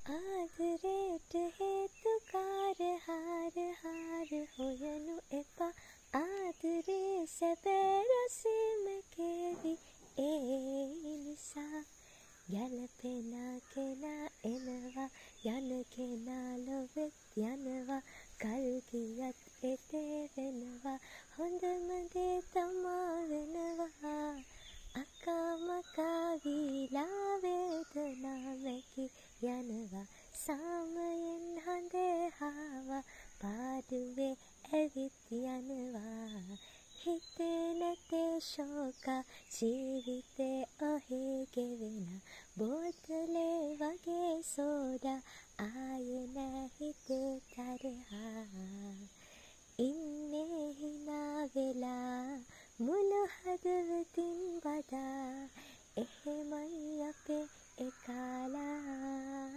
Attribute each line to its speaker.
Speaker 1: ආදරේට හේතුකාර හාර හාර හොයනු එපා ආදරේ සැබෑ රසෙම කෙරි ඒ නිසා ගැලපෙන කෙනා එනවා යන කෙනා ලොවෙත් යනවා කල් ගියත් එතේ වෙනවා හොඳම දේ තමා වෙනවා අකාමකා වීලා වේදනා මැකි යනවා සාමයෙන් හඳේ හාවා පාඩුවේ ඇවිත් යනවා හිතේ නැතේ ශෝක ජීවිතේ ඔහේ ගෙවෙන බෝතලේ වගේ සෝඩා ආයේ නෑ හිතේ තරහා ඉන්නේ හිනා වෙලා මුළු හදවතින් වඩා එහෙමයි අපේ එකාලා